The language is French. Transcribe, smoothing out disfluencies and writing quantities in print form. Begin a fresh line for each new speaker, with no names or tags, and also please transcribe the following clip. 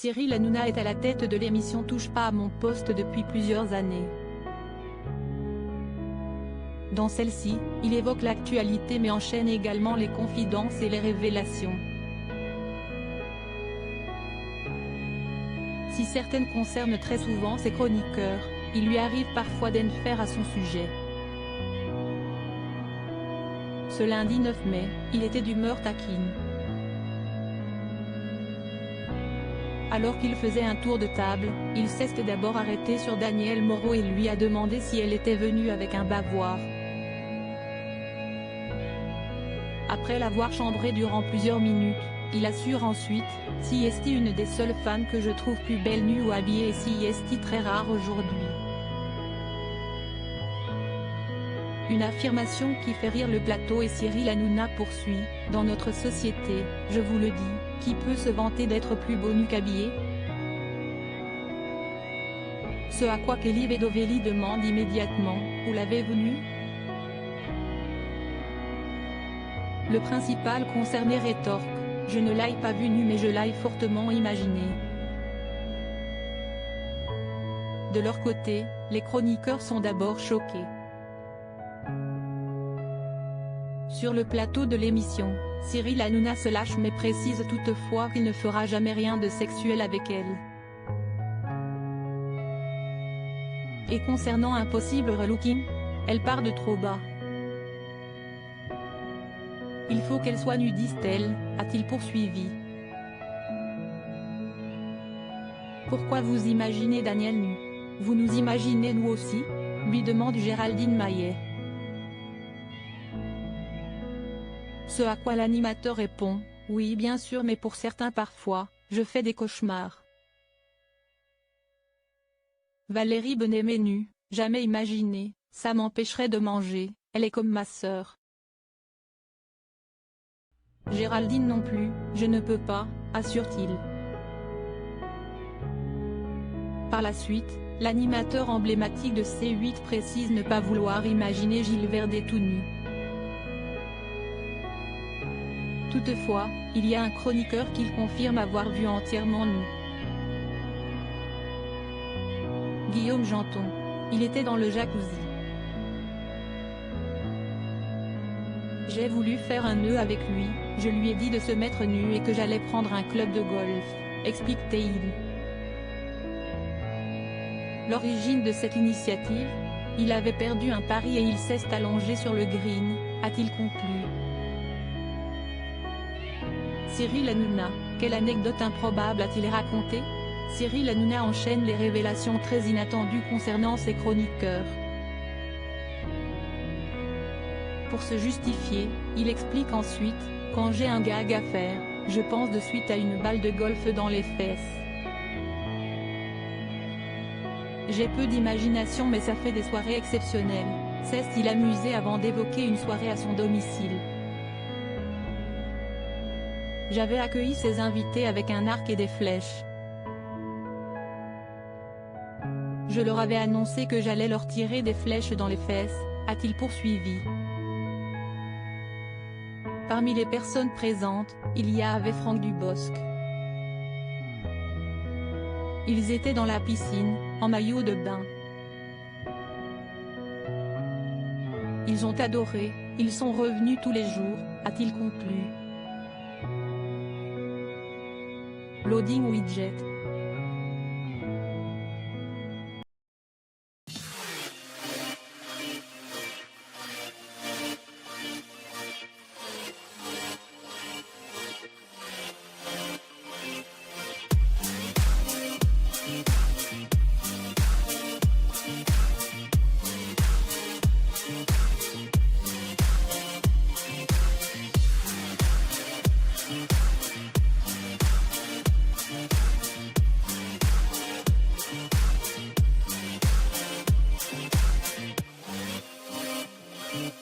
Cyril Hanouna est à la tête de l'émission Touche pas à mon poste depuis plusieurs années. Dans celle-ci, il évoque l'actualité mais enchaîne également les confidences et les révélations. Si certaines concernent très souvent ses chroniqueurs, il lui arrive parfois d'en faire à son sujet. Ce lundi 9 mai, il était d'humeur taquine. Alors qu'il faisait un tour de table, il s'est d'abord arrêté sur Danielle Moreau et lui a demandé si elle était venue avec un bavoir. Après l'avoir chambrée durant plusieurs minutes, il assure ensuite « Si est une des seules fans que je trouve plus belle nue ou habillée et si est très rare aujourd'hui ». Une affirmation qui fait rire le plateau et Cyril Hanouna poursuit « Dans notre société, je vous le dis, qui peut se vanter d'être plus beau nu qu'habillé ?» Ce à quoi Kelly Bedovelli demande immédiatement « Où l'avez-vous nu ?» Le principal concerné rétorque « Je ne l'ai pas vu nu mais je l'ai fortement imaginé ». De leur côté, les chroniqueurs sont d'abord choqués. Sur le plateau de l'émission, Cyril Hanouna se lâche mais précise toutefois qu'il ne fera jamais rien de sexuel avec elle. Et concernant un possible relooking, elle part de trop bas. Il faut qu'elle soit nue, dit-elle, a-t-il poursuivi. Pourquoi vous imaginez Danielle nue? Vous nous imaginez nous aussi? Lui demande Géraldine Maillet. Ce à quoi l'animateur répond, oui bien sûr mais pour certains parfois, je fais des cauchemars. Valérie Benet nue, jamais imaginé, ça m'empêcherait de manger, elle est comme ma sœur. Géraldine non plus, je ne peux pas, assure-t-il. Par la suite, l'animateur emblématique de C8 précise ne pas vouloir imaginer Gilles Verdet tout nu. Toutefois, il y a un chroniqueur qu'il confirme avoir vu entièrement nu. Guillaume Janton. Il était dans le jacuzzi. J'ai voulu faire un nœud avec lui, je lui ai dit de se mettre nu et que j'allais prendre un club de golf, explique-t-il. L'origine de cette initiative? Il avait perdu un pari et il s'est allongé sur le green, a-t-il conclu. Cyril Hanouna, quelle anecdote improbable a-t-il raconté? Cyril Hanouna enchaîne les révélations très inattendues concernant ses chroniqueurs. Pour se justifier, il explique ensuite « Quand j'ai un gag à faire, je pense de suite à une balle de golf dans les fesses. J'ai peu d'imagination mais ça fait des soirées exceptionnelles », s'est-il amusé avant d'évoquer une soirée à son domicile. J'avais accueilli ses invités avec un arc et des flèches. Je leur avais annoncé que j'allais leur tirer des flèches dans les fesses, a-t-il poursuivi. Parmi les personnes présentes, il y avait Franck Dubosc. Ils étaient dans la piscine, en maillot de bain. Ils ont adoré, ils sont revenus tous les jours, a-t-il conclu. Loading widget.
Mm-hmm.